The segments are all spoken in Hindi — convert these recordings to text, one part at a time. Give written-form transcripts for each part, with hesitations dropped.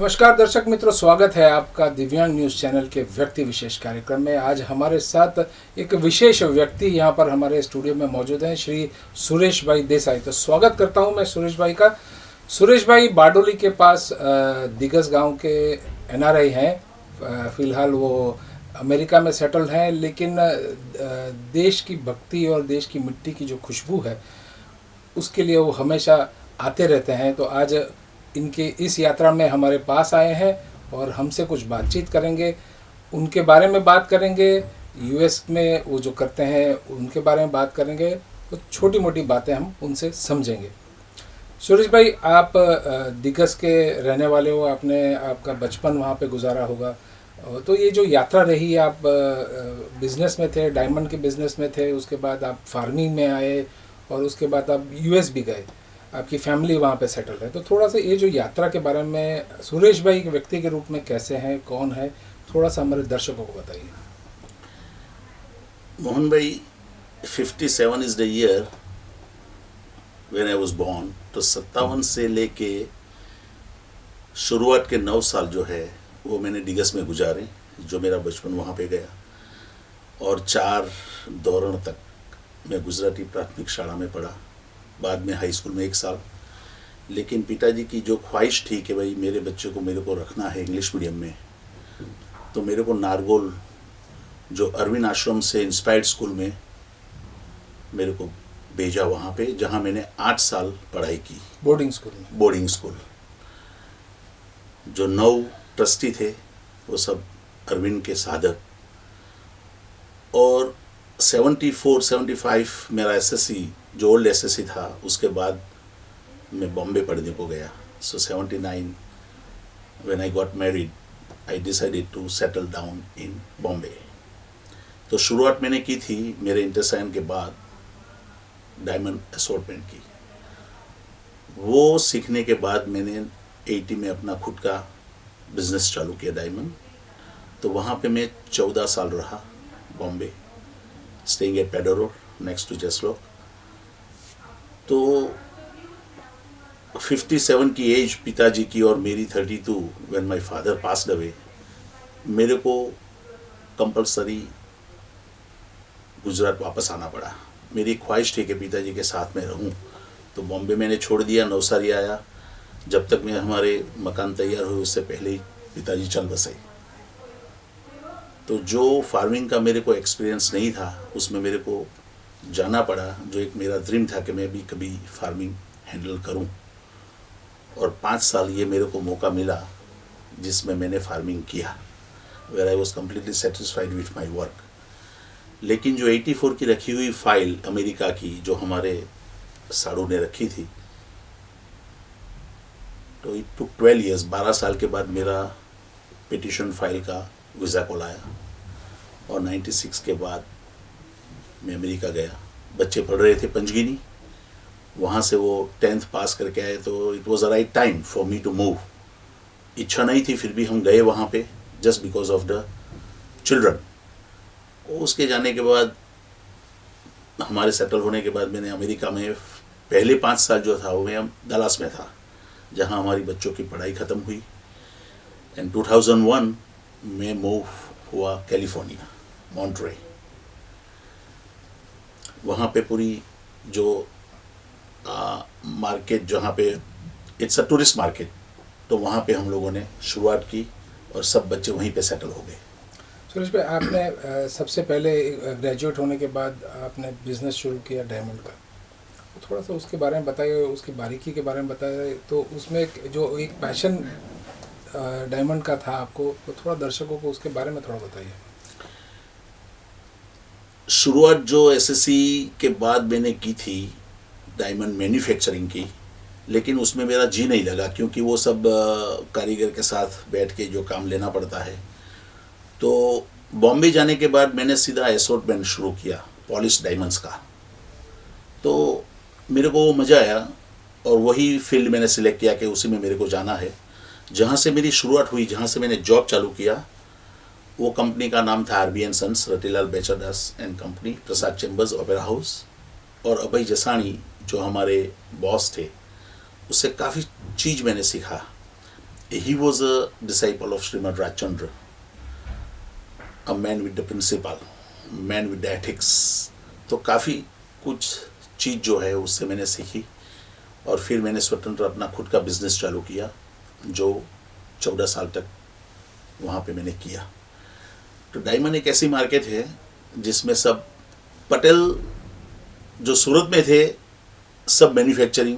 नमस्कार दर्शक मित्रों, स्वागत है आपका दिव्यांग न्यूज़ चैनल के व्यक्ति विशेष कार्यक्रम में। आज हमारे साथ एक विशेष व्यक्ति यहाँ पर हमारे स्टूडियो में मौजूद हैं, श्री सुरेश भाई देसाई। तो स्वागत करता हूँ मैं सुरेश भाई का। सुरेश भाई बारडोली के पास दिगस गांव के एनआरआई हैं। फ़िलहाल वो अमेरिका में सेटल्ड हैं, लेकिन देश की भक्ति और देश की मिट्टी की जो खुशबू है उसके लिए वो हमेशा आते रहते हैं। तो आज इनके इस यात्रा में हमारे पास आए हैं और हमसे कुछ बातचीत करेंगे, उनके बारे में बात करेंगे, यूएस में वो जो करते हैं उनके बारे में बात करेंगे। तो छोटी मोटी बातें हम उनसे समझेंगे। सुरेश भाई, आप दिगस के रहने वाले हो, आपका बचपन वहाँ पे गुजारा होगा। तो ये जो यात्रा रही, आप बिज़नेस में थे, डायमंड के बिज़नेस में थे, उसके बाद आप फार्मिंग में आए और उसके बाद आप यूएस भी गए, आपकी फैमिली वहाँ पे सेटल है। तो थोड़ा सा ये जो यात्रा के बारे में सुरेश भाई एक व्यक्ति के रूप में कैसे हैं, कौन है, थोड़ा सा हमारे दर्शकों को बताइए। मोहन भाई, 57 is the year when I was born. तो 57 से लेके शुरुआत के 9 साल जो है वो मैंने दिगस में गुजारे, जो मेरा बचपन वहाँ पे गया। और 4 दौरान तक मैं गुजराती प्राथमिक शाला में पढ़ा, बाद में हाई स्कूल में 1 साल। लेकिन पिताजी की जो ख्वाहिश थी कि भाई मेरे बच्चे को मेरे को रखना है इंग्लिश मीडियम में, तो मेरे को नारगोल जो अरविंद आश्रम से इंस्पायर्ड स्कूल में मेरे को भेजा, वहाँ पे जहाँ मैंने 8 साल पढ़ाई की। बोर्डिंग स्कूल में? Boarding school. जो 9 ट्रस्टी थे वो सब अरविंद के साधक। और 74-75 मेरा एसएससी, जो ओल्ड एसएससी था, उसके बाद मैं बॉम्बे पढ़ने को गया। So 79 when I got married I decided to settle down in Bombay. तो शुरुआत मैंने की थी मेरे इंटरसाइन के बाद डायमंड असॉर्टमेंट की। वो सीखने के बाद मैंने 80 में अपना खुद का बिजनेस चालू किया डायमंड। तो वहाँ पे मैं 14 साल रहा Bombay, staying at Pedder Road next to Jaslok. तो 57 की एज पिताजी की और मेरी 32 when my father passed away, मेरे को कंपलसरी गुजरात वापस आना पड़ा। मेरी ख्वाहिश थी कि पिताजी के साथ में रहूं। तो बॉम्बे मैंने छोड़ दिया, नवसारी आया। जब तक मैं हमारे मकान तैयार हुए उससे पहले ही पिताजी चल बसे। तो जो फार्मिंग का मेरे को एक्सपीरियंस नहीं था, उसमें मेरे को जाना पड़ा। जो एक मेरा ड्रीम था कि मैं भी कभी फार्मिंग हैंडल करूं। और 5 साल ये मेरे को मौका मिला जिसमें मैंने फार्मिंग किया, where I was completely satisfied with my work. लेकिन जो 84 की रखी हुई फाइल अमेरिका की, जो हमारे साड़ू ने रखी थी, तो इट टुक 12 ईयर्स। 12 साल के बाद मेरा पिटिशन फाइल का वीज़ा कॉल आया और 96 के बाद मैं अमेरिका गया। बच्चे पढ़ रहे थे पंचगिनी, वहाँ से वो 10th पास करके आए। तो it was a right time for me to move. इच्छा नहीं थी, फिर भी हम गए वहाँ पे just because of the children. उसके जाने के बाद, हमारे सेटल होने के बाद, मैंने अमेरिका में पहले 5 साल जो था वो मैं डलास में था, जहाँ हमारी बच्चों की पढ़ाई ख़त्म हुई। एंड 2001 में मूव हुआ कैलिफोर्निया, मॉन्ट्रे। वहाँ पे पूरी जो मार्केट, जहाँ पे इट्स अ टूरिस्ट मार्केट, तो वहाँ पे हम लोगों ने शुरुआत की और सब बच्चे वहीं पे सेटल हो गए। सुरेश भाई, आपने सबसे पहले ग्रेजुएट होने के बाद आपने बिज़नेस शुरू किया डायमंड का। तो थोड़ा सा उसके बारे में बताइए, उसकी बारीकी के बारे में बताइए। तो उसमें जो एक पैशन डायमंड का था आपको, तो थोड़ा दर्शकों को उसके बारे में थोड़ा बताइए। शुरुआत जो एसएससी के बाद मैंने की थी डायमंड मैन्युफैक्चरिंग की, लेकिन उसमें मेरा जी नहीं लगा, क्योंकि वो सब कारीगर के साथ बैठ के जो काम लेना पड़ता है। तो बॉम्बे जाने के बाद मैंने सीधा असॉर्टमेंट शुरू किया पॉलिश डायमंड्स का। तो मेरे को मज़ा आया और वही फील्ड मैंने सिलेक्ट किया कि उसी में मेरे को जाना है। जहाँ से मेरी शुरुआत हुई, जहाँ से मैंने जॉब चालू किया, वो कंपनी का नाम था RB and sons, Ratilal Bechardas and company, Prasad chambers opera house. और अभय जसानी जो हमारे बॉस थे, उससे काफ़ी चीज़ मैंने सीखा। He was a disciple of Srimad Rajchandra, a man with the principle, man with the ethics. तो काफ़ी कुछ चीज़ जो है उससे मैंने सीखी और फिर मैंने स्वतंत्र अपना खुद का बिजनेस चालू किया जो 14 साल तक वहाँ पे मैंने किया। तो डायमंड एक ऐसी मार्केट है जिसमें सब पटेल जो सूरत में थे सब मैन्युफैक्चरिंग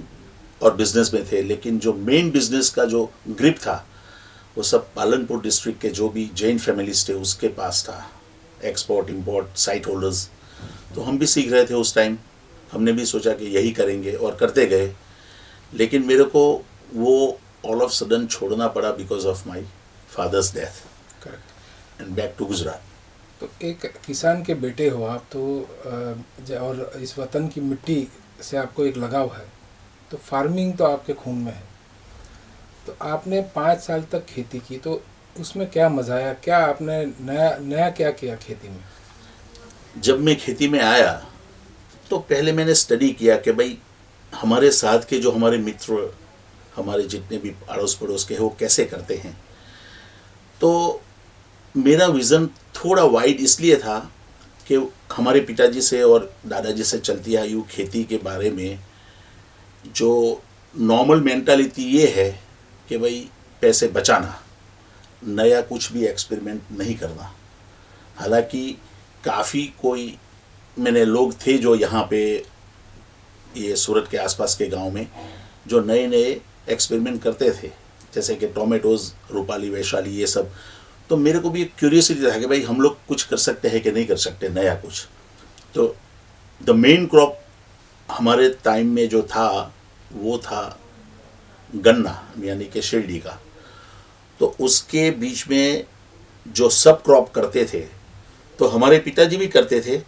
और बिजनेस में थे, लेकिन जो मेन बिजनेस का जो ग्रिप था वो सब पालनपुर डिस्ट्रिक्ट के जो भी जैन फैमिलीज थे उसके पास था, एक्सपोर्ट इंपोर्ट साइट होल्डर्स। तो हम भी सीख रहे थे उस टाइम, हमने भी सोचा कि यही करेंगे और करते गए, लेकिन मेरे को वो ऑल ऑफ सडन छोड़ना पड़ा because of my father's death and back to Gujarat. तो एक किसान के बेटे हो आप, तो और इस वतन की मिट्टी से आपको एक लगाव है, तो फार्मिंग तो आपके खून में है। तो आपने 5 साल तक खेती की, तो उसमें क्या मज़ा आया, क्या आपने नया क्या किया खेती में? जब मैं खेती में आया तो पहले मैंने स्टडी किया कि भाई हमारे साथ के जो हमारे मित्र, हमारे जितने भी अड़ोस पड़ोस के हैं वो कैसे करते हैं। तो मेरा विज़न थोड़ा वाइड इसलिए था कि हमारे पिताजी से और दादाजी से चलती आई खेती के बारे में जो नॉर्मल मेंटालिटी ये है कि भाई पैसे बचाना, नया कुछ भी एक्सपेरिमेंट नहीं करना। हालांकि काफ़ी कोई मैंने लोग थे जो यहाँ पे ये सूरत के आसपास के गांव में जो नए नए एक्सपेरिमेंट करते थे, जैसे कि टोमेटोज़, रूपाली, वैशाली, ये सब। तो मेरे को भी एक क्यूरियोसिटी था कि भाई हम लोग कुछ कर सकते हैं कि नहीं कर सकते नया कुछ। तो द मेन क्रॉप हमारे टाइम में जो था वो था गन्ना, यानी कि शिरडी का। तो उसके बीच में जो सब क्रॉप करते थे तो हमारे पिताजी भी करते थे,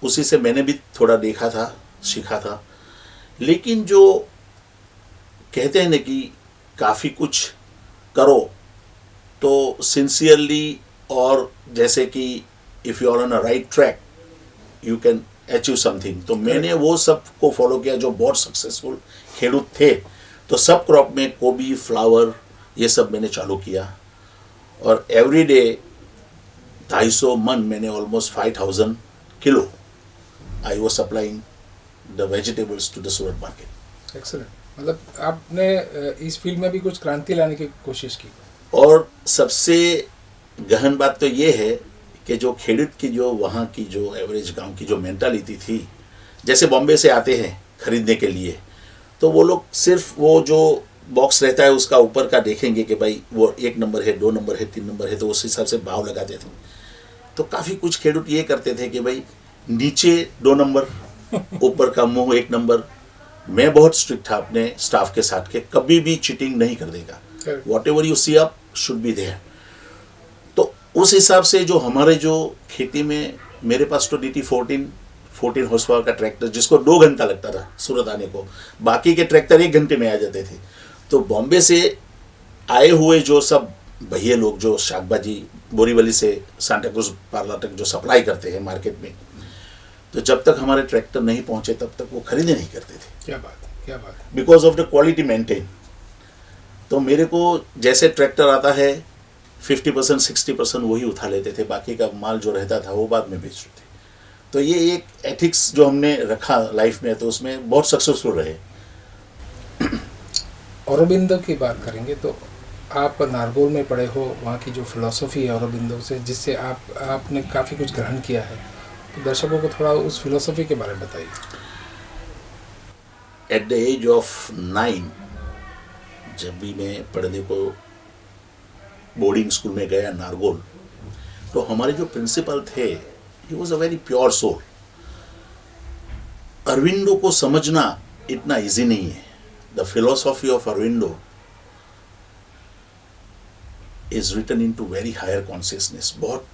उसी से मैंने भी थोड़ा देखा था, सीखा था। लेकिन जो कहते हैं ना कि काफ़ी कुछ करो तो सिंसियरली, और जैसे कि if you are on a right track you can achieve something. तो मैंने वो सब को फॉलो किया जो बहुत सक्सेसफुल खेडूत थे। तो सब क्रॉप में गोभी, फ्लावर, ये सब मैंने चालू किया और एवरी डे 250 मन मैंने almost 5000 kilo I was supplying the vegetables to the Surat market. Excellent, मतलब आपने इस फील्ड में भी कुछ क्रांति लाने की कोशिश की। और सबसे गहन बात तो ये है कि जो खेडूत की जो वहाँ की जो एवरेज गांव की जो मेंटालिटी थी, जैसे बॉम्बे से आते हैं खरीदने के लिए, तो वो लोग सिर्फ वो जो बॉक्स रहता है उसका ऊपर का देखेंगे कि भाई वो 1 नंबर है, 2 नंबर है, 3 नंबर है, तो उस हिसाब से भाव लगाते थे। तो काफ़ी कुछ खेडूत ये करते थे कि भाई नीचे 2 नंबर, ऊपर का मुंह 1 नंबर। मैं बहुत स्ट्रिक्ट था अपने स्टाफ के साथ के कभी भी चीटिंग नहीं कर देगा, whatever you see up should be there. तो उस हिसाब से जो हमारे जो खेती में, मेरे पास तो DT 14 हॉर्स पावर का ट्रैक्टर जिसको 2 घंटा लगता था सूरत आने को, बाकी के ट्रैक्टर 1 घंटे में आ जाते थे। तो बॉम्बे से आए हुए जो सब भैया लोग जो शाकभाजी बोरीवली से सांता क्रूज पार्ला तक जो सप्लाई करते हैं मार्केट में, तो जब तक हमारे ट्रैक्टर नहीं पहुंचे तब तक वो खरीदे नहीं करते थे। क्या बात है, क्या बात है। Because of the quality maintain. तो मेरे को जैसे ट्रैक्टर आता है 50% 60% वही उठा लेते थे, बाकी का माल जो रहता था वो बाद में बेचते थे। तो ये एक एथिक्स जो हमने रखा लाइफ में, तो उसमें बहुत सक्सेसफुल रहे। औरोबिंदो की बात करेंगे तो आप नारगोल में पढ़े हो, वहाँ की जो फिलॉसफी है औरोबिंदो से, जिससे आपने काफ़ी कुछ ग्रहण किया है, तो दर्शकों को थोड़ा उस फिलॉसफी के बारे में बताइए। एट द एज ऑफ 9 जब भी मैं पढ़ने को बोर्डिंग स्कूल में गया नारगोल, तो हमारे जो प्रिंसिपल थे he was a very pure soul. Aurobindo को समझना इतना इजी नहीं है। The philosophy of Aurobindo is written in to very higher consciousness. बहुत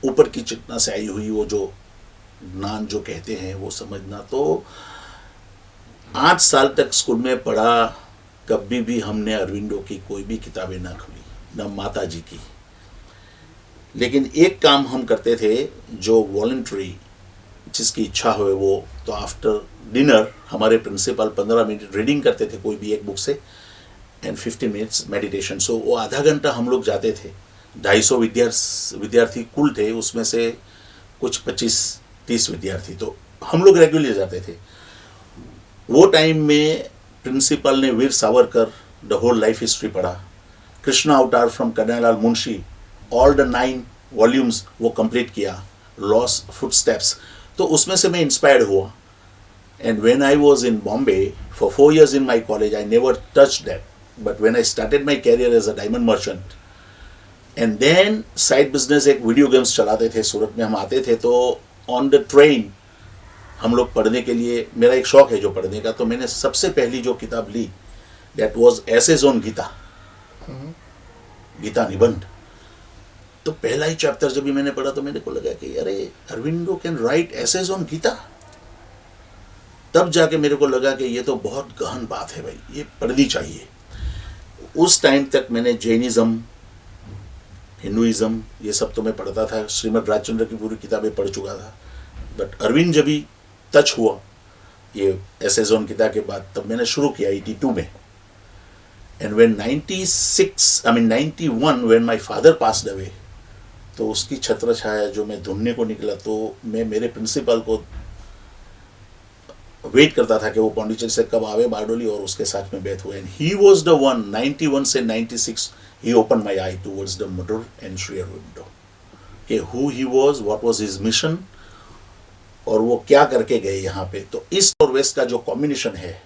ऊपर की चेतना से आई हुई वो जो ज्ञान जो कहते हैं वो समझना। तो 8 साल तक स्कूल में पढ़ा, कभी भी हमने अरविंदो की कोई भी किताबें ना खुली, न माता जी की। लेकिन एक काम हम करते थे जो वॉलंटरी, जिसकी इच्छा हुए वो, तो आफ्टर डिनर हमारे प्रिंसिपल 15 मिनट रीडिंग करते थे कोई भी एक बुक से, एंड 15 मिनट्स मेडिटेशन. सो वो आधा घंटा हम लोग जाते थे. 250 विद्यार्थी कुल थे, उसमें से कुछ 25-30 विद्यार्थी, तो हम लोग रेगुलर जाते थे. वो टाइम में प्रिंसिपल ने Veer Savarkar the whole life history पढ़ा, Krishna Avatar from Kanhaiyalal Munshi, all the 9 volumes वो कंप्लीट किया, लॉस्ट फुटस्टेप्स. तो उसमें से मैं इंस्पायर्ड हुआ. And when I was in Bombay for 4 years in my college, I never touched that. But when I started my career as a diamond merchant, and then side business, एक वीडियो गेम्स चलाते थे सूरत में. हम आते थे तो ऑन द ट्रेन हम लोग पढ़ने के लिए, मेरा एक शौक है जो पढ़ने का, तो मैंने सबसे पहली जो किताब ली that was essays on Gita, Gita निबंध. तो पहला ही चैप्टर जब भी मैंने पढ़ा तो मेरे को लगा कि अरे Aurobindo can write essays on Gita. तब जाके मेरे को लगा कि ये तो बहुत गहन बात है भाई, ये पढ़नी चाहिए. उस टाइम तक मैंने जैनिज्म, हिंदुइज्म, ये सब तो मैं पढ़ता था, श्रीमद् राजचंद्र की पूरी किताबें पढ़ चुका था. बट अरविंद जब भी टच हुआ ये एसेज ऑन गीता के बाद, तब मैंने शुरू किया 82 में. And when 91 when my father passed away, तो उसकी छत्र छाया जो मैं ढूंढने को निकला, तो मैं मेरे प्रिंसिपल को वेट करता था कि वो पौंडीचेरी से कब आवे बारडोली और उसके साथ में बैठ हुए. And he was the one, 91 से 96 he opened my eye towards the Madur and Sri Aurobindo. कि who he was, what was his mission, और वो क्या करके गए यहाँ पे. तो ईस्ट और वेस्ट का जो कॉम्बिनेशन है,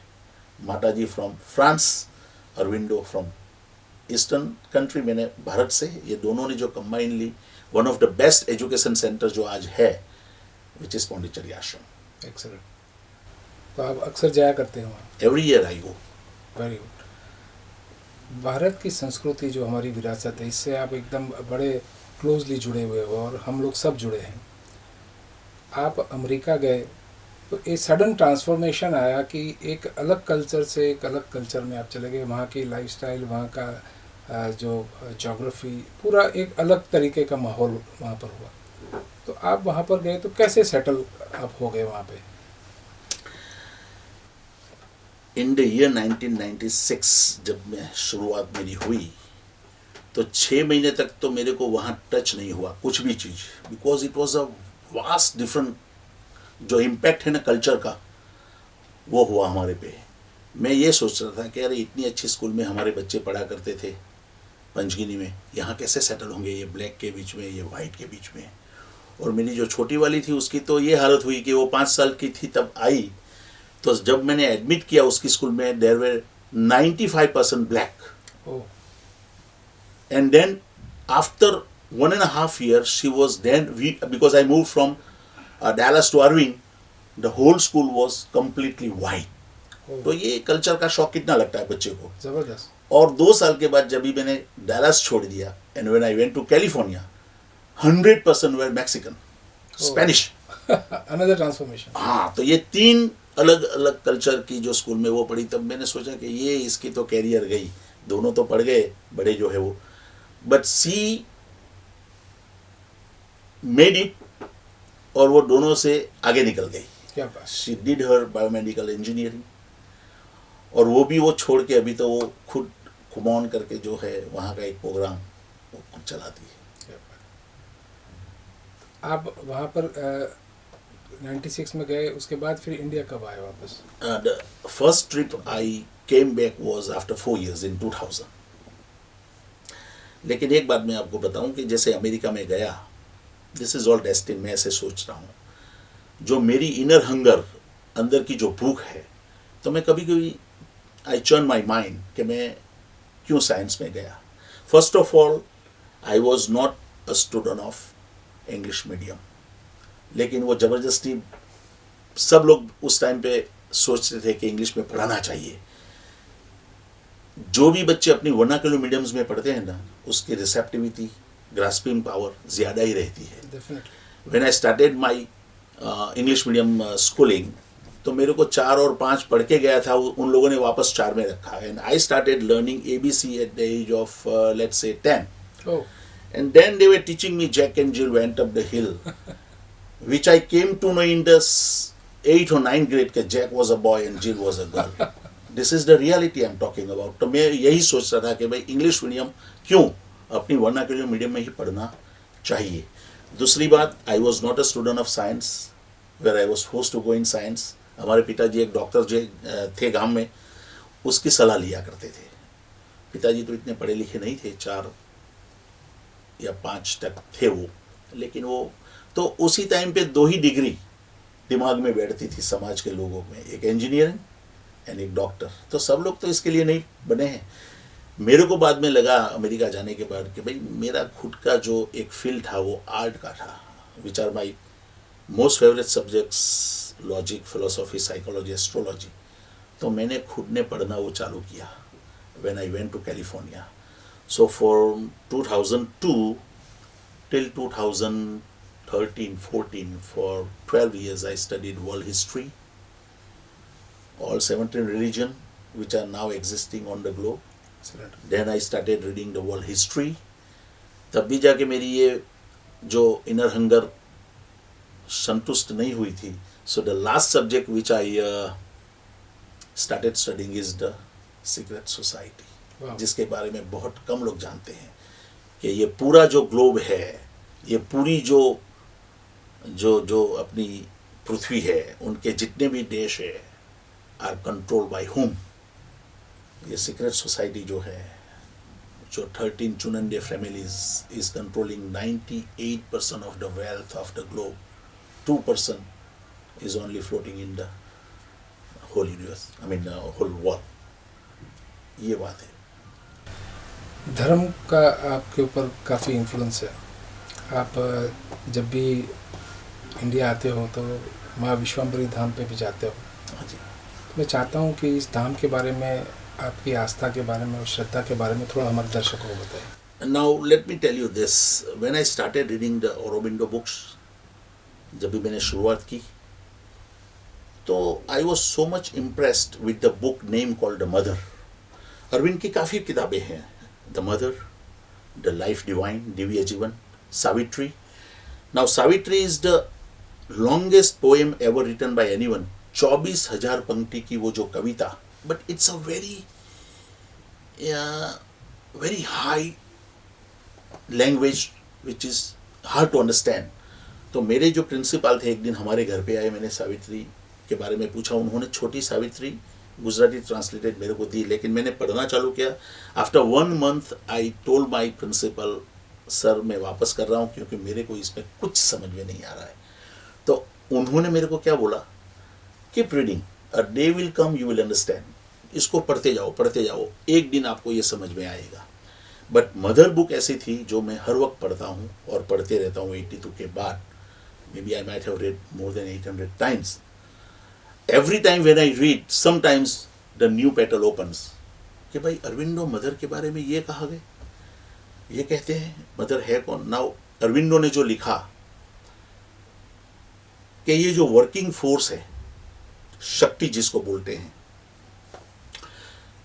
Mata ji from France, Aurobindo from eastern country, मैंने भारत से, ये दोनों ने जो combinedly one of the best education centre जो आज है, विच इज पौंडीचेरी आश्रम. एक्सीलेंट. तो आप अक्सर जाया करते हैं वहाँ? Every year I go. Very good. Bharat की संस्कृति जो हमारी विरासत है, इससे आप एकदम बड़े क्लोजली जुड़े हुए हो और हम लोग सब जुड़े हैं. आप अमेरिका गए तो एक सडन ट्रांसफॉर्मेशन आया कि एक अलग कल्चर से एक अलग कल्चर में आप चले गए. वहाँ की लाइफस्टाइल, वहाँ का जो ज्योग्राफी, पूरा एक अलग तरीके का माहौल वहाँ पर हुआ. तो आप वहाँ पर गए तो कैसे सेटल आप हो गए वहाँ पे? इन द ईयर 1996 जब मैं शुरुआत मेरी हुई, तो 6 महीने तक तो मेरे को वहाँ टच नहीं हुआ कुछ भी चीज़, because it was a vast different. जो इम्पैक्ट है ना कल्चर का, वो हुआ हमारे पे. मैं ये सोच रहा था कि अरे इतनी अच्छी स्कूल में हमारे बच्चे पढ़ा करते थे पंचगिनी में, यहाँ कैसे सेटल होंगे, ये ब्लैक के बीच में, ये वाइट के बीच में. और मेरी जो छोटी वाली थी उसकी तो ये हालत हुई कि वो 5 साल की थी तब आई, तो जब मैंने एडमिट किया उसकी स्कूल में, there were 95% black. And then after 1.5 years she was then, because I move from Dallas to Irving, the whole school was completely white. तो ये कल्चर का शौक कितना लगता है बच्चे को, जबरदस्त. और 2 साल के बाद जब भी मैंने डैलस छोड़ दिया, and when I went to California, 100% were Mexican, Spanish. Another transformation. हाँ, तो ये 3 अलग अलग कल्चर की जो स्कूल में वो पढ़ी, तब मैंने सोचा कि ये इसकी तो कैरियर गई. दोनों तो पढ़ गए बड़े जो है वो, बट सी मेड इट, और वो दोनों से आगे निकल गई. क्या बात. She did her biomedical engineering, और वो भी वो छोड़ के अभी तो वो खुद कुमॉन करके जो है वहाँ का एक प्रोग्राम वो खुद चलाती है. क्या बात. आप वहाँ पर 96 में गए, उसके बाद फिर इंडिया कब आए वापस? The first trip I came back was after 4 years इन 2000. लेकिन एक बात मैं आपको बताऊं कि जैसे अमेरिका में गया, दिस इज ऑल डेस्टिन, मैं ऐसे सोच रहा हूँ, जो मेरी इनर हंगर, अंदर की जो भूख है, तो मैं कभी कभी आई चर्न माई माइंड कि मैं क्यों साइंस में गया. First of all, I was not a student of English medium, लेकिन वो ज़बरदस्ती सब लोग उस टाइम पे सोचते थे कि इंग्लिश में पढ़ाना चाहिए. जो भी बच्चे अपनी वर्नाक्युलर मीडियम्स में पढ़ते हैं ना, उसकी रिसेप्टिविटी, ग्रास्पिंग पावर ज़्यादा ही रहती है. Definitely. When I started my English medium schooling, तो मेरे को 4 और 5 पढ़ के गया था, उन लोगों ने वापस 4 में रखा. And I started learning ABC at the age of let's say 10. And then they were teaching me Jack and Jill went up the hill, which I came to know in the 8th or 9th grade that Jack was a boy and Jill was a girl. This is the reality I am talking about. तो मैं यही सोच रहा था कि भाई इंग्लिश मीडियम क्यों, अपनी वर्नाक्युलर मीडियम में ही पढ़ना चाहिए. दूसरी बात, I was not a student of science where I was forced to go in science. हमारे पिताजी एक डॉक्टर जो थे गांव में, उसकी सलाह लिया करते थे. पिताजी तो इतने पढ़े लिखे नहीं थे, 4 या 5 तक थे वो, लेकिन वो तो उसी टाइम पे 2 ही डिग्री दिमाग में बैठती थी समाज के लोगों में, एक इंजीनियरिंग एंड एक डॉक्टर. तो सब लोग तो इसके लिए नहीं बने हैं. मेरे को बाद में लगा अमेरिका जाने के बाद कि भाई मेरा खुद का जो एक फील्ड था वो आर्ट का था, which are my most favourite subjects, logic, philosophy, psychology, astrology. तो मैंने खुद ने पढ़ना वो चालू किया when I went to California. So for 2002 till 2013-14, for 12 years I studied world history, all 17 religion which are now existing on the globe. Then I started reading the world history. तब भी जाके मेरी ये जो इनर हंगर संतुष्ट नहीं हुई थी. So the last subject which I started studying is the secret society. Wow. जिसके बारे में बहुत कम लोग जानते हैं कि ये पूरा जो ग्लोब है, ये पूरी जो जो जो अपनी पृथ्वी है, उनके जितने भी देश है आर कंट्रोल बाय हुम. ये सीक्रेट सोसाइटी जो है, जो 13 चुनिंदे families is controlling 98% of the wealth of the globe. 2% is only floating in the whole universe, I mean whole world. ये बात है. धर्म का आपके ऊपर काफ़ी इन्फ्लुएंस है. आप जब भी इंडिया आते हो तो माँ विश्वम्भरी धाम पे भी जाते हो. हाँ जी. मैं चाहता हूँ कि इस धाम के बारे में, आपकी आस्था के बारे में और श्रद्धा के बारे में थोड़ा हमारे दर्शकों को बताएं. Now let me tell you this. When I started reading the Aurobindo books, जब भी मैंने शुरुआत की, तो I was so much impressed with the book name called The Mother. Arvind की काफ़ी किताबें हैं. The Mother, The Life Divine, Divya जीवन, Savitri. Now Savitri is the longest poem ever written by anyone. 24,000 पंक्ति की वो जो कविता, but it's a very high language which is hard to understand. तो मेरे जो प्रिंसिपल थे एक दिन हमारे घर पे आए, मैंने सावित्री के बारे में पूछा. उन्होंने छोटी सावित्री गुजराती ट्रांसलेटेड मेरे को दी, लेकिन मैंने पढ़ना चालू किया. After 1 month I told my principal, sir मैं वापस कर रहा हूँ क्योंकि मेरे को इसमें कुछ समझ में नहीं आ रहा है. तो उन्होंने मेरे को क्या बोला, keep reading, a day will come you will understand. इसको पढ़ते जाओ, एक दिन आपको ये समझ में आएगा. बट मदर बुक ऐसी थी जो मैं हर वक्त पढ़ता हूँ और पढ़ते रहता हूँ. 82 के बाद maybe I might have read more than 800 times. Every time when I read, sometimes the new petal opens. कि भाई अरविंदो मदर के बारे में ये कहा गया, ये कहते हैं मदर है कौन. नाउ अरविंदो ने जो लिखा कि ये जो वर्किंग फोर्स है, शक्ति जिसको बोलते हैं,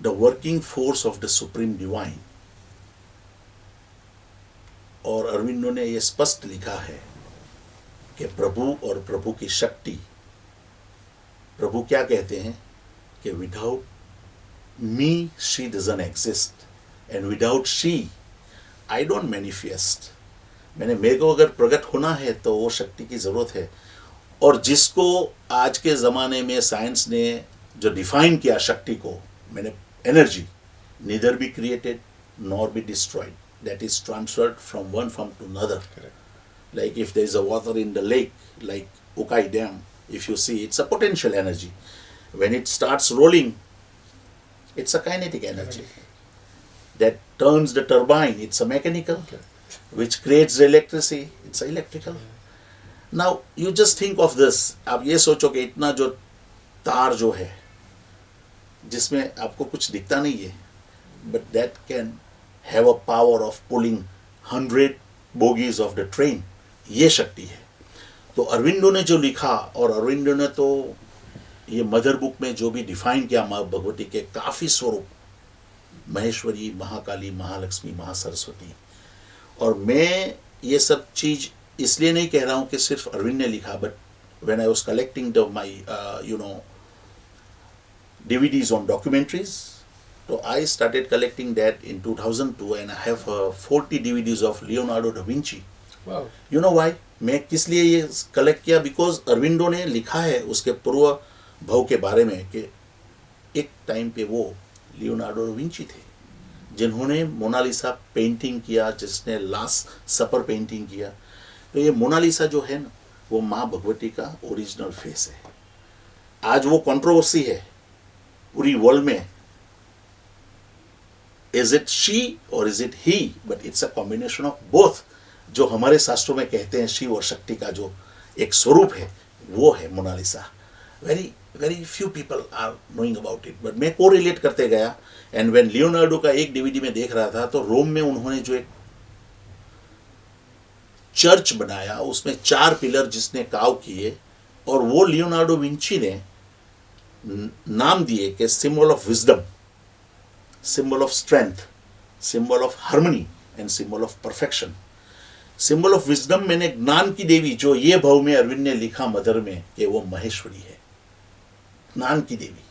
the working force of the supreme divine. और अरविंदो ने ये स्पष्ट लिखा है कि प्रभु और प्रभु की शक्ति. प्रभु क्या कहते हैं कि without me she doesn't exist and without she I don't manifest. मेरे को अगर प्रकट होना है तो वो शक्ति की ज़रूरत है. और जिसको आज के ज़माने में साइंस ने जो डिफाइन किया शक्ति को, मैंने energy, neither be created nor be destroyed, that is transferred from one form to another. Like if there is a water in the lake, like Ukai dam, if you see, it's a potential energy. When it starts rolling, it's a kinetic energy that turns the turbine. It's a mechanical, which creates the electricity. It's a electrical. Now you just think of this. आप ये सोचो कि इतना जो तार जो है जिसमें आपको कुछ दिखता नहीं है, but that can have a power of pulling 100 bogies of the train. ये शक्ति है. तो अरविंदो ने जो लिखा, और अरविंदो ने तो ये मदर बुक में जो भी डिफाइन किया माँ भगवती के काफ़ी स्वरूप, महेश्वरी, महाकाली, महालक्ष्मी, महासरस्वती. और मैं ये सब चीज़ इसलिए नहीं कह रहा हूँ कि सिर्फ अरविंद ने लिखा, but when I was collecting the my DVDs on documentaries. So I started collecting that in 2002 and I have 40 DVDs of Leonardo da Vinci. Wow. You know why? मैं किस लिए ये कलेक्ट किया? बिकॉज अरविंदो ने लिखा है उसके पूर्व भव के बारे में कि एक टाइम पे वो लियोनार्डो दा विंची थे जिन्होंने मोनालिसा पेंटिंग किया, जिसने लास्ट सपर पेंटिंग किया। तो ये मोनालिसा जो है ना, वो माँ भगवती का ओरिजिनल फेस है। आज वो कंट्रोवर्सी है पूरी वर्ल्ड में, इज इट शी और is it he, but it's a combination of both. जो हमारे शास्त्रों में कहते हैं शिव और शक्ति का जो एक स्वरूप है वो है Mona Lisa. Very very few people are knowing about it, but मैं को रिलेट करते गया। एंड व्हेन लियोनार्डो का एक डीवीडी में देख रहा था तो रोम में उन्होंने जो एक चर्च बनाया, उसमें 4 पिलर जिसने काव किए, और वो लियोनार्डो विंची ने नाम दिए कि symbol of wisdom, symbol of strength, symbol of harmony and symbol of perfection. Symbol of wisdom मैंने ज्ञान की देवी, जो ये भव में अरविंद ने लिखा मदर में कि वो महेश्वरी है, ज्ञान की देवी।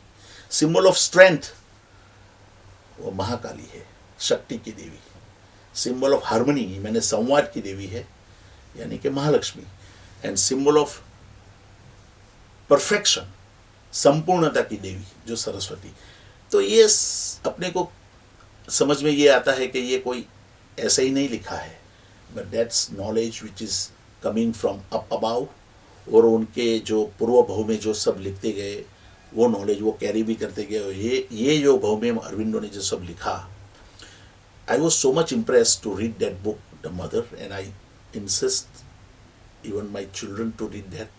सिंबल ऑफ स्ट्रेंथ वो महाकाली है, शक्ति की देवी। सिंबल ऑफ हार्मनी मैंने संवाद की देवी है, यानी कि Mahalakshmi. And symbol of perfection, संपूर्णता की देवी, जो सरस्वती। तो ये अपने को समझ में ये आता है कि ये कोई ऐसे ही नहीं लिखा है, but that's knowledge which is coming from up above. और उनके जो पूर्व भव में जो सब लिखते गए वो नॉलेज वो कैरी भी करते गए। और ये जो भव में अरविंदो ने जो सब लिखा, I was so much impressed to read that book the Mother, and I insist even my children to read that.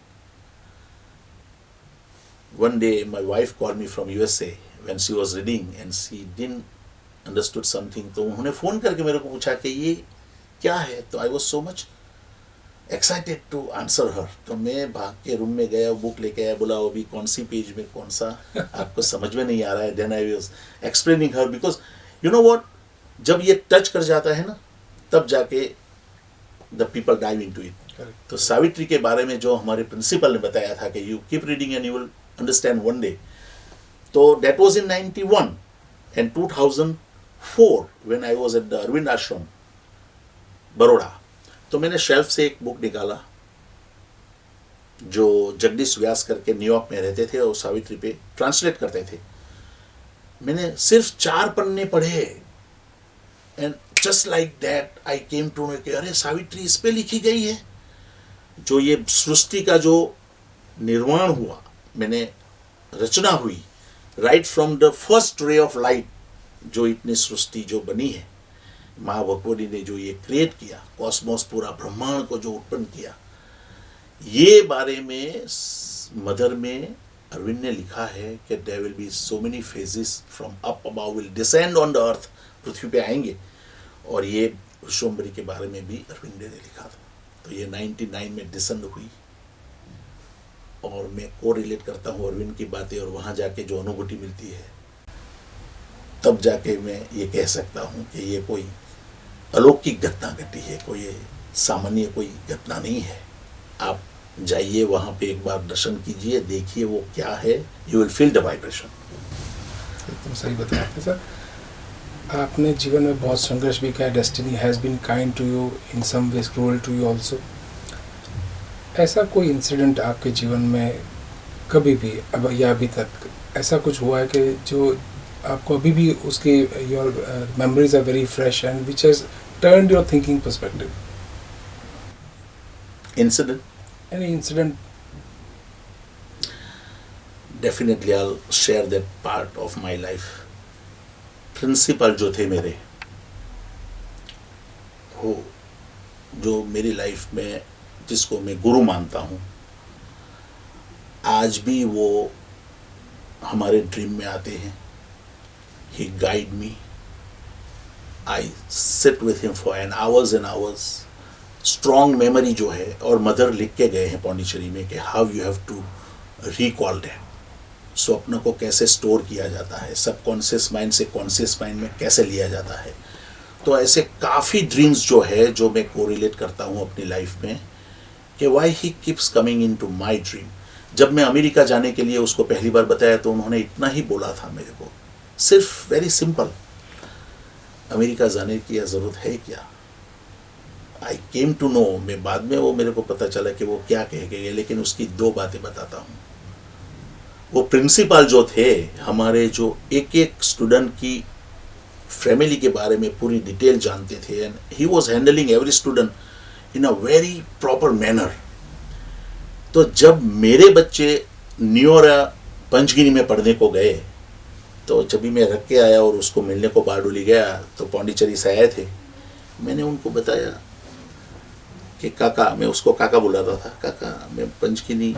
One day my wife called me from USA when she was reading and she didn't understood something. तो उन्होंने फ़ोन करके मेरे को पूछा कि ये क्या है। तो I was so much excited to answer her. तो मैं भाग के रूम में गया, बुक लेके आया, बोला अभी कौन सी पेज में कौन सा आपको समझ में नहीं आ रहा है। Then I was explaining her because you know what, जब ये टच कर जाता है ना, तब जाके the people dive into it. तो सावित्री के बारे में जो हमारे प्रिंसिपल ने बताया था कि you keep reading and you will understand one day. So that was in 91 and 2004 when I was at the Arvind Ashram, Baroda. तो मैंने शेल्फ से एक बुक निकाला जो जगदीश व्यास करके न्यूयॉर्क में रहते थे और सावित्री पे ट्रांसलेट करते थे। मैंने सिर्फ 4 पन्ने पढ़े and just like that I came to know कि अरे सावित्री इस पे लिखी गई है। जो ये सृष्टि का जो निर्माण हुआ, मैंने रचना हुई, right from the first ray of light, जो इतनी सृष्टि जो बनी है, माँ भगवती ने जो ये क्रिएट किया, कॉस्मोस पूरा ब्रह्मांड को जो उत्पन्न किया, ये बारे में मदर में अरविंद ने लिखा है कि there will be so many phases from up above will descend on the earth, पृथ्वी पे आएंगे। और ये विश्वम्भरी के बारे में भी अरविंद ने लिखा था। तो ये 99 में डिसेंड हुई और मैं को रिलेट करता हूँ अरविंद की बातें, और वहाँ जाके जो अनुभूति मिलती है, तब जाके मैं ये कह सकता हूँ कि ये कोई अलौकिक घटना घटी है, कोई सामान्य कोई घटना नहीं है। आप जाइए वहाँ पे एक बार दर्शन कीजिए, देखिए वो क्या है, you will feel the vibration. एकदम सही बताया आपने सर। आपने जीवन में बहुत संघर्ष भी किया, destiny has been kind to you, in some ways cruel to you also. ऐसा कोई इंसिडेंट आपके जीवन में कभी भी अब या अभी तक ऐसा कुछ हुआ है कि जो आपको अभी भी उसकी your memories are very fresh and which has turned your thinking perspective? Incident? Any incident? Definitely I'll share that part of my life. Principal जो थे मेरे, वो जो मेरी लाइफ में जिसको मैं गुरु मानता हूँ, आज भी वो हमारे ड्रीम में आते हैं। He guide me, I sit with him for an hours and hours. Strong memory जो है, और मदर लिख के गए हैं पौंडीचेरी में कि how you have to recall that, स्वप्न को कैसे स्टोर किया जाता है, सबकॉन्शियस माइंड से कॉन्शियस माइंड में कैसे लिया जाता है। तो ऐसे काफ़ी ड्रीम्स जो है जो मैं कोरिलेट करता हूँ अपनी लाइफ में कि why he keeps coming in to my dream. जब मैं अमेरिका जाने के लिए उसको पहली बार बताया तो उन्होंने इतना ही बोला था मेरे को, सिर्फ वेरी सिंपल, अमेरिका जाने की ज़रूरत है क्या। आई केम टू नो, मैं बाद में वो मेरे को पता चला कि वो क्या कह गए, लेकिन उसकी 2 बातें बताता हूँ। वो प्रिंसिपल जो थे हमारे, जो एक एक स्टूडेंट की फैमिली के बारे में पूरी डिटेल जानते थे, and he was handling every student in a very proper manner. तो जब मेरे बच्चे न्यूयॉर्क पंचगिरी में पढ़ने को गए, तो जब भी मैं रख के आया और उसको मिलने को बारडोली गया तो पौंडीचेरी से आए थे, मैंने उनको बताया कि काका, मैं उसको काका बुलाता था, काका मैं पंचगिरी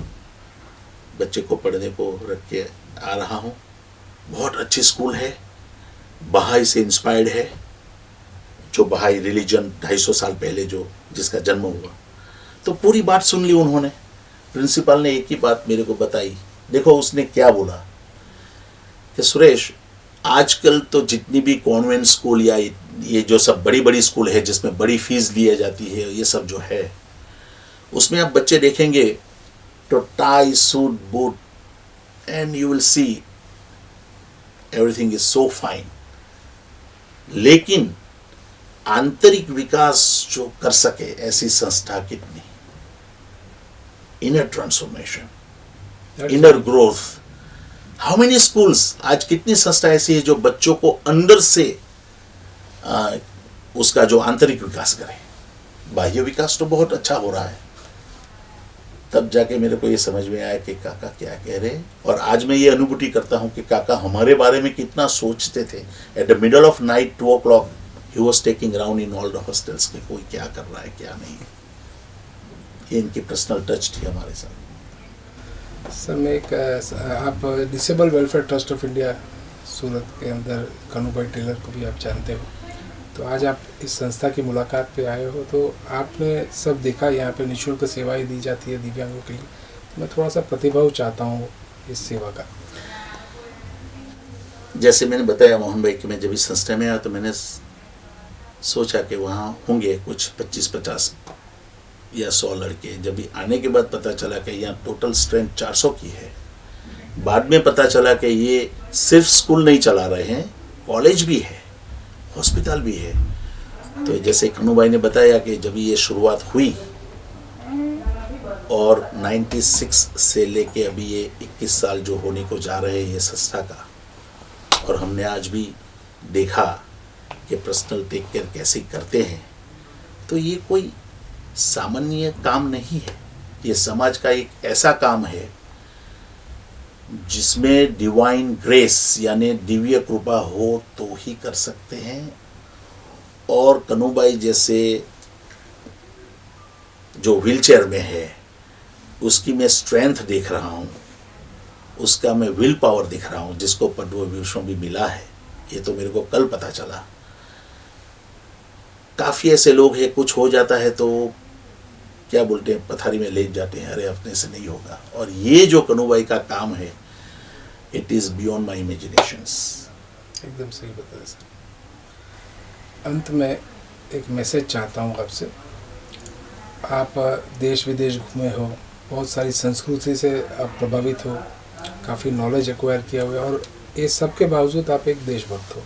बच्चे को पढ़ने को रख के आ रहा हूँ, बहुत अच्छी स्कूल है, बहाई से इंस्पायर्ड है, जो बहाई रिलीजन 250 साल पहले जो जिसका जन्म हुआ। तो पूरी बात सुन ली उन्होंने। प्रिंसिपल ने एक ही बात मेरे को बताई, देखो उसने क्या बोला कि सुरेश, आजकल तो जितनी भी कॉन्वेंट स्कूल या ये जो सब बड़ी बड़ी स्कूल है जिसमें बड़ी फीस ली जाती है, ये सब जो है, उसमें आप बच्चे देखेंगे तो tie suit boot and you will see everything is so fine, लेकिन आंतरिक विकास जो कर सके ऐसी संस्था कितनी, inner transformation, inner growth, how many schools, आज कितनी संस्था ऐसी है जो बच्चों को अंदर से उसका जो आंतरिक विकास करे। बाह्य विकास तो बहुत अच्छा हो रहा है। तब जाके मेरे को ये समझ में आया कि काका क्या कह रहे हैं, और आज मैं ये अनुभूति करता हूँ कि काका हमारे बारे में कितना सोचते थे। At the middle of night 2 o'clock he was taking round in all the hostels के कोई क्या कर रहा है क्या नहीं। ये इनकी पर्सनल टच थी हमारे साथ। सर मैं एक आप disable welfare trust of India Surat के अंदर कन्हूभाई टेलर को भी आप जानते हो, तो आज आप इस संस्था की मुलाकात पे आए हो, तो आपने सब देखा, यहाँ पे निःशुल्क सेवाएं दी जाती है दिव्यांगों के लिए, तो मैं थोड़ा सा प्रतिभाव चाहता हूँ इस सेवा का। जैसे मैंने बताया मोहन भाई कि मैं जब इस संस्था में आया तो मैंने सोचा कि वहाँ होंगे कुछ 25-50 या 100 लड़के। जब भी आने के बाद पता चला कि यहाँ टोटल स्ट्रेंथ 400 की है। बाद में पता चला कि ये सिर्फ स्कूल नहीं चला रहे हैं, कॉलेज भी है, हॉस्पिटल भी है। तो जैसे कन्नू भाई ने बताया कि जब ये शुरुआत हुई और 96 से लेके अभी ये 21 साल जो होने को जा रहे हैं ये संस्था का, और हमने आज भी देखा कि पर्सनल टेक केयर कैसे करते हैं, तो ये कोई सामान्य काम नहीं है। ये समाज का एक ऐसा काम है जिसमें डिवाइन ग्रेस यानी दिव्य कृपा हो तो ही कर सकते हैं। और कन्हूभाई जैसे जो व्हीलचेयर में है उसकी मैं स्ट्रेंथ देख रहा हूँ, उसका मैं विल पावर दिख रहा हूँ, जिसको पद्म विभूषण भी मिला है, ये तो मेरे को कल पता चला। काफ़ी ऐसे लोग हैं, कुछ हो जाता है तो क्या बोलते हैं, पथारी में लेट जाते हैं, अरे अपने से नहीं होगा। और ये जो कन्हूभाई का काम है, it is beyond my imaginations. एकदम सही बताया सर। अंत में एक मैसेज चाहता हूँ आपसे। आप देश विदेश घूमे हो, बहुत सारी संस्कृति से आप प्रभावित हो, काफ़ी नॉलेज एक्वायर किया हुआ है, और ये सब के बावजूद आप एक देशभक्त हो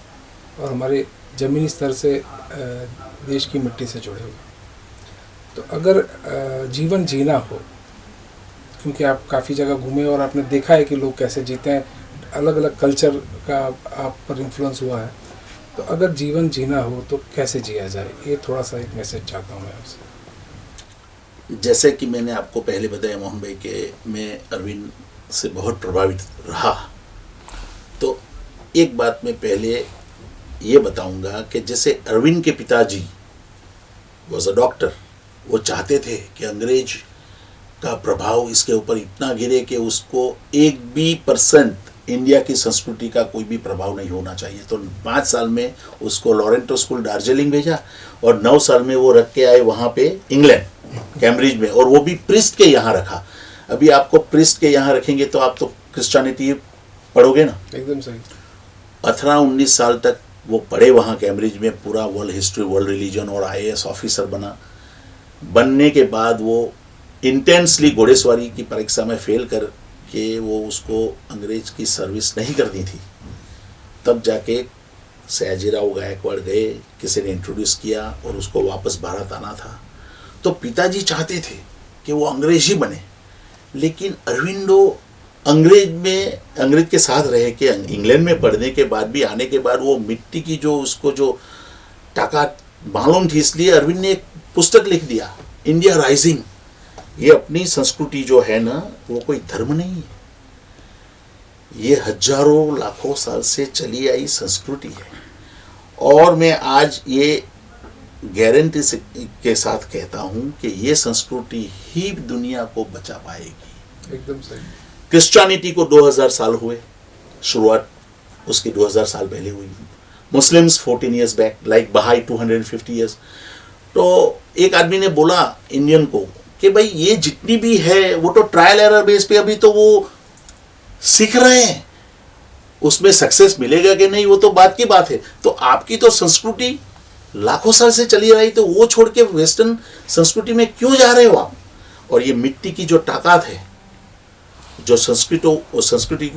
और हमारे ज़मीनी स्तर से देश की मिट्टी से जुड़े हुए। तो अगर जीवन जीना हो, क्योंकि आप काफ़ी जगह घूमे और आपने देखा है कि लोग कैसे जीते हैं, अलग अलग कल्चर का आप पर इन्फ्लुएंस हुआ है, तो अगर जीवन जीना हो तो कैसे जिया जाए, ये थोड़ा सा एक मैसेज चाहता हूँ मैं आपसे। जैसे कि मैंने आपको पहले बताया मोहन भाई कि मैं अरविंद से बहुत प्रभावित रहा, तो एक बात मैं पहले ये बताऊंगा कि जैसे अरविंद के पिताजी वॉज अ डॉक्टर, वो चाहते थे कि अंग्रेज का प्रभाव इसके ऊपर इतना गिरे कि उसको 1% इंडिया की संस्कृति का कोई भी प्रभाव नहीं होना चाहिए। तो 5 साल में उसको लॉरेंटो स्कूल दार्जिलिंग भेजा और 9 साल में वो रख के आए वहाँ पे इंग्लैंड कैम्ब्रिज में, और वो भी प्रिस्ट के यहाँ रखा। अभी आपको प्रिस्ट के यहाँ रखेंगे तो आप तो क्रिश्चियनिटी पढ़ोगे ना, एकदम सही। 18-19 साल तक वो पढ़े वहाँ कैम्ब्रिज में, पूरा वर्ल्ड हिस्ट्री, वर्ल्ड रिलीजन, और IAS ऑफिसर बनने के बाद वो इंटेंसली घोड़ेसवारी की परीक्षा में फेल कर कि वो उसको अंग्रेज की सर्विस नहीं करनी थी, तब जाके सयाजीराव गायकवाड़ गए, किसी ने इंट्रोड्यूस किया और उसको वापस भारत आना था। तो पिताजी चाहते थे कि वो अंग्रेज ही बने, लेकिन अरविंदो अंग्रेज के साथ रहे कि इंग्लैंड में पढ़ने के बाद भी, आने के बाद वो मिट्टी की जो उसको जो ताकत मालूम थी, इसलिए अरविंद ने एक पुस्तक लिख दिया, इंडिया राइजिंग। ये अपनी संस्कृति जो है ना, वो कोई धर्म नहीं है, ये हजारों लाखों साल से चली आई संस्कृति है। और मैं आज ये गारंटी के साथ कहता हूं कि ये संस्कृति ही दुनिया को बचा पाएगी। एकदम सही। क्रिश्चियनिटी को 2000 साल हुए, शुरुआत उसकी 2000 साल पहले हुई। मुस्लिम्स 14 ईयर्स बैक, लाइक बहाई 250 ईयर्स। तो एक आदमी ने बोला इंडियन को कि भाई ये जितनी भी है वो तो ट्रायल एरर बेस पे अभी तो वो सीख रहे हैं, उसमें सक्सेस मिलेगा कि नहीं वो तो बात की बात है। तो आपकी तो संस्कृति लाखों साल से चली रही, तो वो छोड़ के वेस्टर्न संस्कृति में क्यों जा रहे हो आप? और ये मिट्टी की जो ताकत है, जो संस्कृति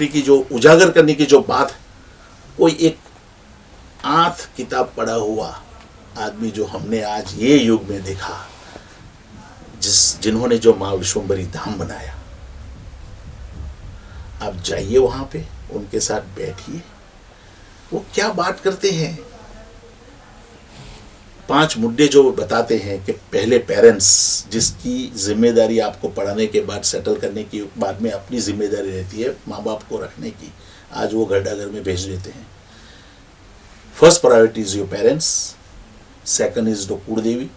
की जो उजागर करने की जो बात है, कोई एक आठ किताब पढ़ा हुआ आदमी जो हमने आज ये युग में देखा, जिन्होंने जो माँ विश्वम्भरी धाम बनाया, आप जाइए वहां पे, उनके साथ बैठिए, वो क्या बात करते हैं। 5 मुद्दे जो बताते हैं कि पहले पेरेंट्स, जिसकी जिम्मेदारी आपको पढ़ाने के बाद सेटल करने की बाद में अपनी जिम्मेदारी रहती है माँ बाप को रखने की, आज वो घर में भेज देते हैं। First priority is your parents, second is the kuldevi,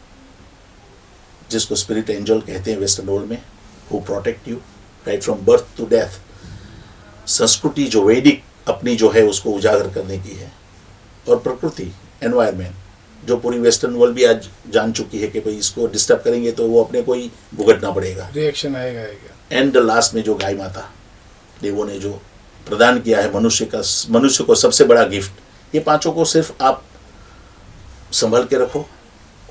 जिसको स्पिरिट एंजल कहते हैं वेस्टर्न वर्ल्ड में, who protect you right from birth to death. संस्कृति जो वैदिक अपनी जो है उसको उजागर करने की है, और प्रकृति, एनवायरमेंट, जो पूरी वेस्टर्न वर्ल्ड भी आज जान चुकी है कि भाई इसको डिस्टर्ब करेंगे तो वो अपने को ही भुगतना पड़ेगा, रिएक्शन आएगा। एंड द लास्ट में जो गाय माता देवों ने जो प्रदान किया है मनुष्य को सबसे बड़ा गिफ्ट, ये 5 को सिर्फ आप संभल के रखो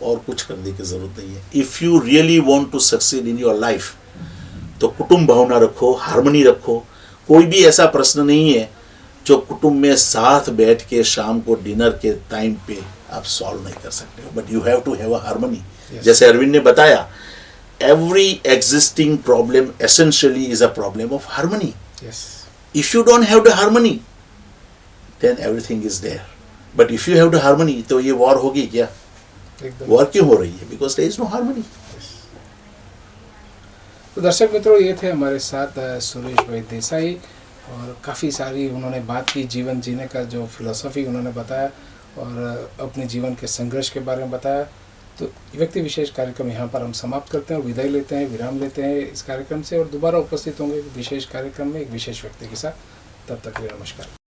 और कुछ करने की जरूरत नहीं है। If you really want to succeed in your life, तो कुटुंब भावना रखो, हार्मनी रखो। कोई भी ऐसा प्रश्न नहीं है जो कुटुंब में साथ बैठ के शाम को डिनर के टाइम पे आप सॉल्व नहीं कर सकते हो, but you have to have a harmony. जैसे अरविंद ने बताया, every existing problem essentially is a problem of harmony. If you don't have the harmony, then everything is there, but if you have the harmony, तो ये वॉर होगी क्या? वॉर क्यों हो रही है? Because there is no harmony. तो दर्शक मित्रों, ये थे हमारे साथ सुरेश भाई देसाई, और काफ़ी सारी उन्होंने बात की, जीवन जीने का जो फिलॉसफी उन्होंने बताया और अपने जीवन के संघर्ष के बारे में बताया। तो व्यक्ति विशेष कार्यक्रम यहाँ पर हम समाप्त करते हैं और विदाई लेते हैं, विराम लेते हैं इस कार्यक्रम से, और दोबारा उपस्थित होंगे विशेष कार्यक्रम में एक विशेष व्यक्ति के साथ। तब तक के लिए नमस्कार।